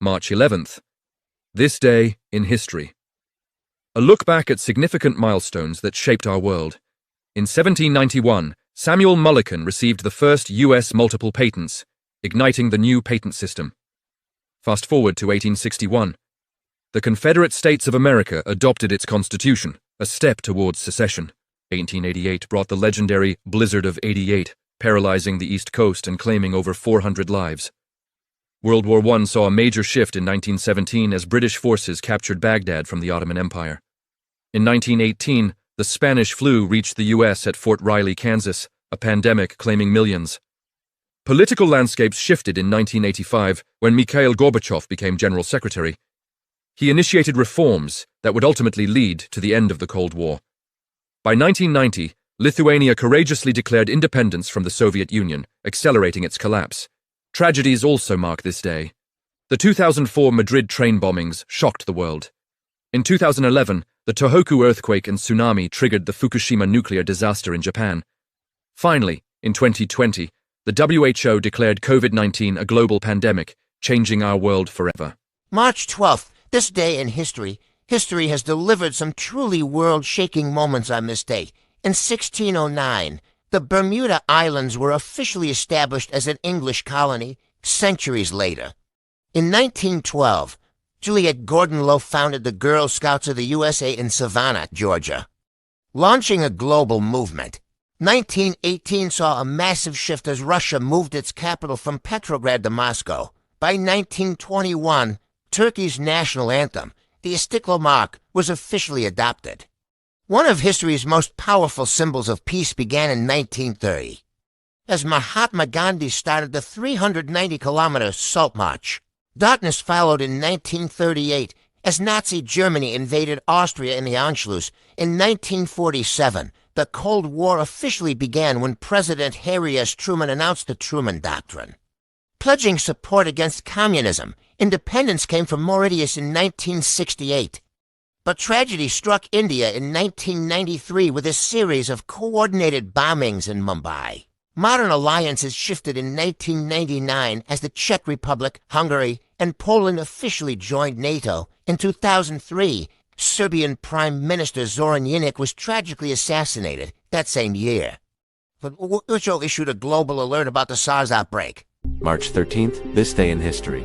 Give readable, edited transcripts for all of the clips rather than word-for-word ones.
March 11th. This day in history. A look back at significant milestones that shaped our world. In 1791, Samuel Mulliken received the first U.S. multiple patents, igniting the new patent system. Fast forward to 1861. The Confederate States of America adopted its Constitution, a step towards secession. 1888 brought the legendary Blizzard of '88, paralyzing the East Coast and claiming over 400 lives. World War I saw a major shift in 1917 as British forces captured Baghdad from the Ottoman Empire. In 1918, the Spanish flu reached the U.S. at Fort Riley, Kansas, a pandemic claiming millions. Political landscapes shifted in 1985 when Mikhail Gorbachev became General Secretary. He initiated reforms that would ultimately lead to the end of the Cold War. By 1990, Lithuania courageously declared independence from the Soviet Union, accelerating its collapse. Tragedies also mark this day. The 2004 Madrid train bombings shocked the world. In 2011, the Tohoku earthquake and tsunami triggered the Fukushima nuclear disaster in Japan. Finally, in 2020, the WHO declared COVID-19 a global pandemic, changing our world forever. March 12th, this day in history. History has delivered some truly world-shaking moments on this date. In 1609, the Bermuda Islands were officially established as an English colony centuries later. In 1912, Juliette Gordon-Low founded the Girl Scouts of the USA in Savannah, Georgia, launching a global movement. 1918 saw a massive shift as Russia moved its capital from Petrograd to Moscow. By 1921, Turkey's national anthem, the Istiklal March, was officially adopted. One of history's most powerful symbols of peace began in 1930, as Mahatma Gandhi started the 390-kilometer Salt March. Darkness followed in 1938 as Nazi Germany invaded Austria in the Anschluss. In 1947, the Cold War officially began when President Harry S. Truman announced the Truman Doctrine. Pledging support against communism, independence came from Mauritius in 1968. But tragedy struck India in 1993 with a series of coordinated bombings in Mumbai. Modern alliances shifted in 1999 as the Czech Republic, Hungary, and Poland officially joined NATO. In 2003, Serbian Prime Minister Zoran Janjic was tragically assassinated that same year. WHO issued a global alert about the SARS outbreak. March 13th, this day in history.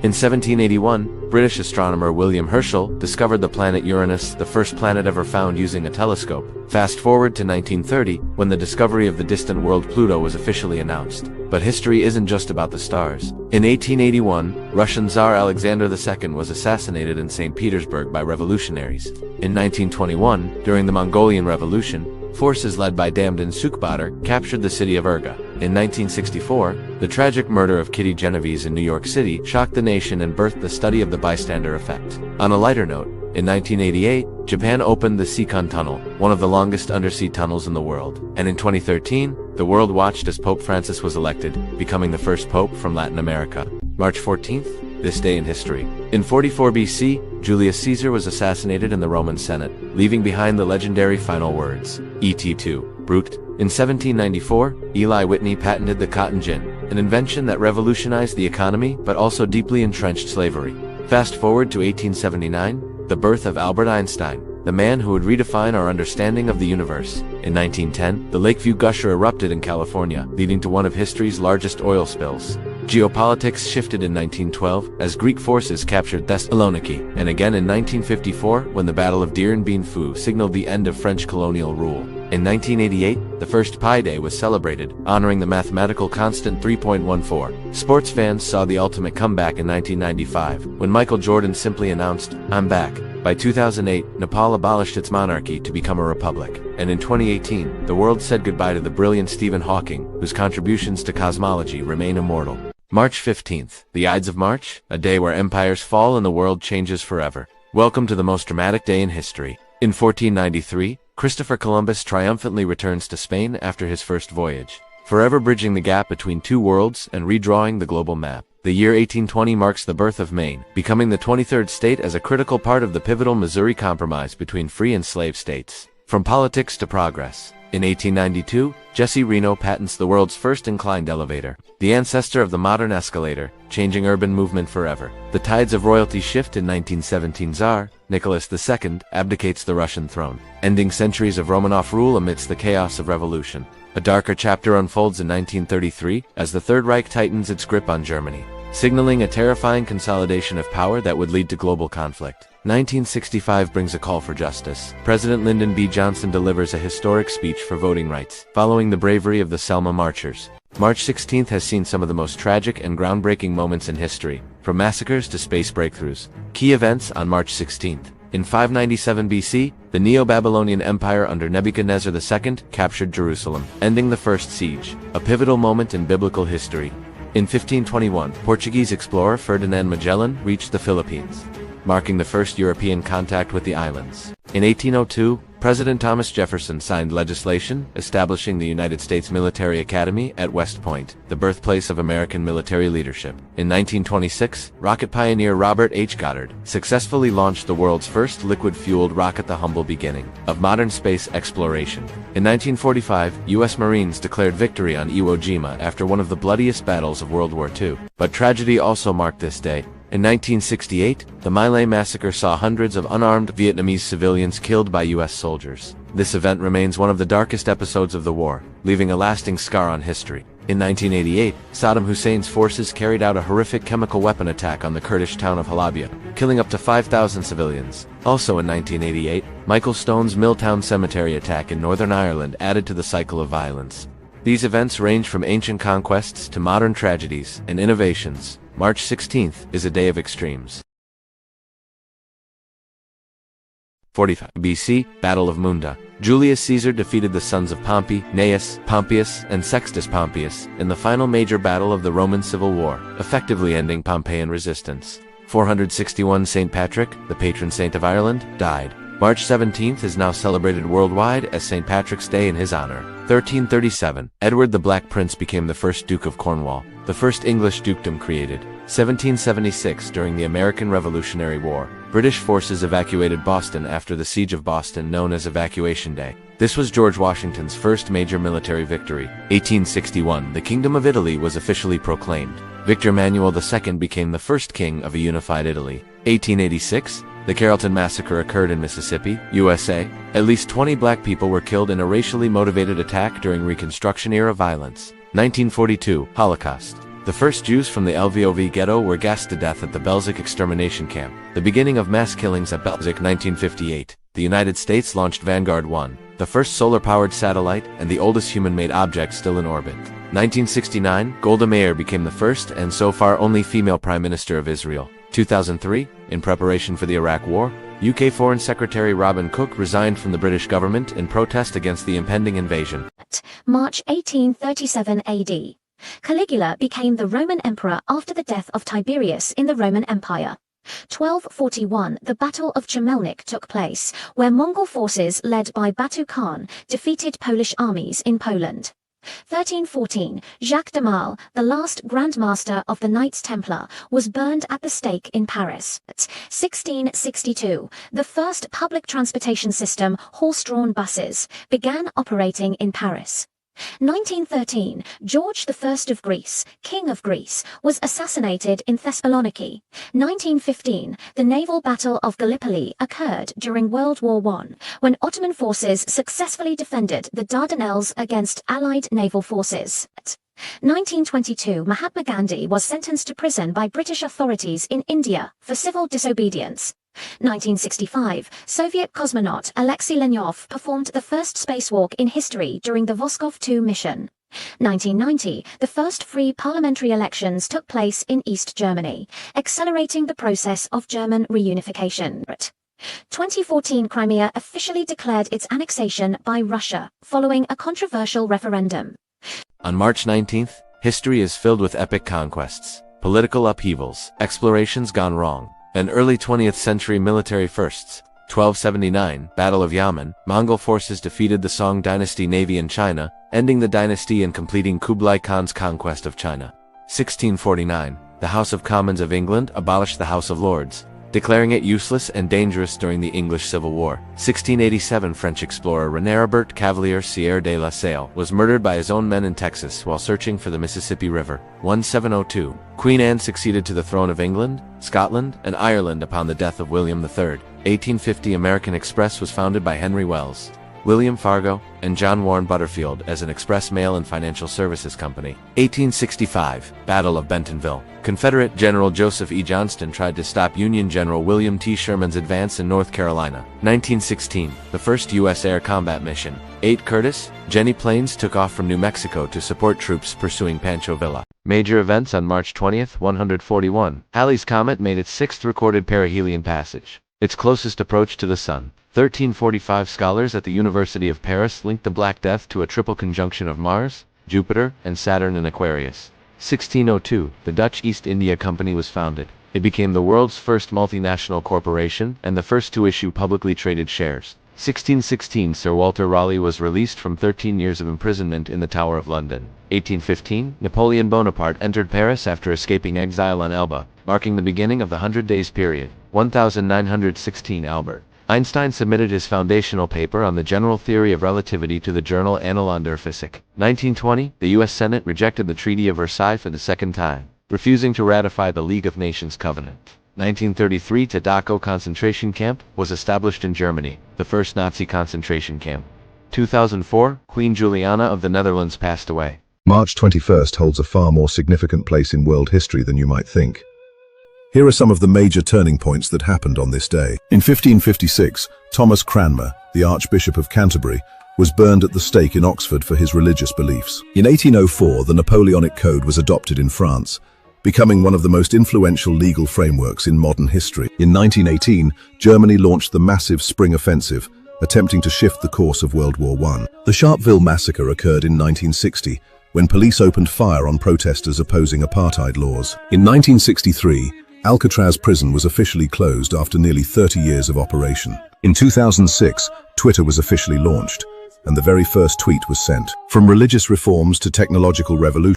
In 1781, British astronomer William Herschel discovered the planet Uranus, the first planet ever found using a telescope. Fast forward to 1930, when the discovery of the distant world Pluto was officially announced. But history isn't just about the stars. In 1881, Russian Tsar Alexander II was assassinated in St. Petersburg by revolutionaries. In 1921, during the Mongolian Revolution, forces led by Damdan Sukh-Batar captured the city of Urga. In 1964, the tragic murder of Kitty Genovese in New York City shocked the nation and birthed the study of the bystander effect. On a lighter note, in 1988, Japan opened the Seikon Tunnel, one of the longest undersea tunnels in the world. And in 2013, the world watched as Pope Francis was elected, becoming the first pope from Latin America. March 14th, this day in history. In 44 BC, Julius Caesar was assassinated in the Roman Senate, leaving behind the legendary final words, Et tu, Brute. In 1794, Eli Whitney patented the cotton gin, an invention that revolutionized the economy but also deeply entrenched slavery. Fast forward to 1879, the birth of Albert Einstein, the man who would redefine our understanding of the universe. In 1910, the Lakeview Gusher erupted in California, leading to one of history's largest oil spills. Geopolitics shifted in 1912 as Greek forces captured Thessaloniki, and again in 1954 when the Battle of Dien Bien Phu signaled the end of French colonial rule. In 1988, the first Pi Day was celebrated, honoring the mathematical constant 3.14. Sports fans saw the ultimate comeback in 1995, when Michael Jordan simply announced, "I'm back." By 2008, Nepal abolished its monarchy to become a republic. And in 2018, the world said goodbye to the brilliant Stephen Hawking, whose contributions to cosmology remain immortal. March 15th, the Ides of March, a day where empires fall and the world changes forever. Welcome to the most dramatic day in history. In 1493, Christopher Columbus triumphantly returns to Spain after his first voyage, forever bridging the gap between two worlds and redrawing the global map. The year 1820 marks the birth of Maine, becoming the 23rd state as a critical part of the pivotal Missouri Compromise between free and slave states. From politics to progress, In 1892, Jesse Reno patents the world's first inclined elevator, the ancestor of the modern escalator, changing urban movement forever. The tides of royalty shift in 1917. Tsar Nicholas II abdicates the Russian throne, ending centuries of Romanov rule amidst the chaos of revolution. A darker chapter unfolds in 1933 as the Third Reich tightens its grip on Germany, signaling a terrifying consolidation of power that would lead to global conflict. 1965 brings a call for justice. President Lyndon B. Johnson delivers a historic speech for voting rights, following the bravery of the Selma marchers. March 16th has seen some of the most tragic and groundbreaking moments in history, from massacres to space breakthroughs. Key events on March 16th. In 597 BC, the Neo-Babylonian Empire under Nebuchadnezzar II captured Jerusalem, ending the First Siege, a pivotal moment in biblical history. In 1521, Portuguese explorer Ferdinand Magellan reached the Philippines, marking the first European contact with the islands. In 1802, President Thomas Jefferson signed legislation establishing the United States Military Academy at West Point, the birthplace of American military leadership. In 1926, rocket pioneer Robert H. Goddard successfully launched the world's first liquid-fueled rocket, the humble beginning of modern space exploration. In 1945, U.S. Marines declared victory on Iwo Jima after one of the bloodiest battles of World War II. But tragedy also marked this day. In 1968, the My Lai massacre saw hundreds of unarmed Vietnamese civilians killed by U.S. soldiers. This event remains one of the darkest episodes of the war, leaving a lasting scar on history. In 1988, Saddam Hussein's forces carried out a horrific chemical weapon attack on the Kurdish town of Halabja, killing up to 5,000 civilians. Also in 1988, Michael Stone's Milltown Cemetery attack in Northern Ireland added to the cycle of violence. These events range from ancient conquests to modern tragedies and innovations. March 16th is a day of extremes. 45 BC, Battle of Munda. Julius Caesar defeated the sons of Pompey, Gnaeus, Pompeius, and Sextus Pompeius in the final major battle of the Roman Civil War, effectively ending Pompeian resistance. 461 St. Patrick, the patron saint of Ireland, died. March 17th is now celebrated worldwide as St. Patrick's Day in his honor. 1337, Edward the Black Prince became the first Duke of Cornwall, the first English dukedom created. 1776, during the American Revolutionary War, British forces evacuated Boston after the Siege of Boston, known as Evacuation Day. This was George Washington's first major military victory. 1861, the Kingdom of Italy was officially proclaimed. Victor Emmanuel II became the first king of a unified Italy. 1886, the Carrollton Massacre occurred in Mississippi, USA. At least 20 black people were killed in a racially motivated attack during Reconstruction-era violence. 1942, Holocaust. The first Jews from the Lvov ghetto were gassed to death at the Belzec extermination camp. The beginning of mass killings at Belzec. 1958, the United States launched Vanguard 1, the first solar-powered satellite and the oldest human-made object still in orbit. 1969, Golda Meir became the first and so far only female Prime Minister of Israel. 2003, in preparation for the Iraq War, UK Foreign Secretary Robin Cook resigned from the British government in protest against the impending invasion. March 1837 AD. Caligula became the Roman emperor after the death of Tiberius in the Roman Empire. 1241, the Battle of Chemelnik took place, where Mongol forces led by Batu Khan defeated Polish armies in Poland. 1314, Jacques de Maille, the last Grand Master of the Knights Templar, was burned at the stake in Paris. 1662, the first public transportation system, horse-drawn buses, began operating in Paris. 1913, George I of Greece, King of Greece, was assassinated in Thessaloniki. 1915, the naval battle of Gallipoli occurred during World War I, when Ottoman forces successfully defended the Dardanelles against Allied naval forces. 1922, Mahatma Gandhi was sentenced to prison by British authorities in India for civil disobedience. 1965, Soviet cosmonaut Alexei Leonov performed the first spacewalk in history during the Voskov 2 mission. 1990, the first free parliamentary elections took place in East Germany, accelerating the process of German reunification. 2014, Crimea officially declared its annexation by Russia, following a controversial referendum. On March 19th, history is filled with epic conquests, political upheavals, explorations gone wrong, and early 20th century military firsts. 1279, Battle of Yamen, Mongol forces defeated the Song dynasty navy in China, ending the dynasty and completing Kublai Khan's conquest of China. 1649, the House of Commons of England abolished the House of Lords, declaring it useless and dangerous during the English Civil War. 1687 French explorer René Robert Cavelier Sieur de la Salle was murdered by his own men in Texas while searching for the Mississippi River. 1702 Queen Anne succeeded to the throne of England, Scotland, and Ireland upon the death of William III. 1850 American Express was founded by Henry Wells, William Fargo, and John Warren Butterfield as an express mail and financial services company. 1865 Battle of Bentonville. Confederate General Joseph E. Johnston tried to stop Union General William T. Sherman's advance in North Carolina. 1916 The first U.S. air combat mission. 8 Curtiss, Jenny planes took off from New Mexico to support troops pursuing Pancho Villa. Major events on March 20th, 141. Halley's Comet made its 6th recorded perihelion passage, its closest approach to the Sun. 1345 Scholars at the University of Paris linked the Black Death to a triple conjunction of Mars, Jupiter, and Saturn in Aquarius. 1602 The Dutch East India Company was founded. It became the world's first multinational corporation and the first to issue publicly traded shares. 1616 Sir Walter Raleigh was released from 13 years of imprisonment in the Tower of London. 1815 Napoleon Bonaparte entered Paris after escaping exile on Elba, marking the beginning of the 100 Days period. 1916 Albert Einstein submitted his foundational paper on the general theory of relativity to the journal Annalen der Physik. 1920 The U.S. Senate rejected the Treaty of Versailles for the second time, refusing to ratify the League of Nations Covenant. 1933 Dachau concentration camp was established in Germany, the first Nazi concentration camp. 2004 Queen Juliana of the Netherlands passed away. March 21st holds a far more significant place in world history than you might think. Here are some of the major turning points that happened on this day. In 1556, Thomas Cranmer, the Archbishop of Canterbury, was burned at the stake in Oxford for his religious beliefs. In 1804, the Napoleonic Code was adopted in France, becoming one of the most influential legal frameworks in modern history. In 1918, Germany launched the massive Spring Offensive, attempting to shift the course of World War I. The Sharpeville Massacre occurred in 1960, when police opened fire on protesters opposing apartheid laws. In 1963, Alcatraz prison was officially closed after nearly 30 years of operation. In 2006, Twitter was officially launched, and the very first tweet was sent. From religious reforms to technological revolution,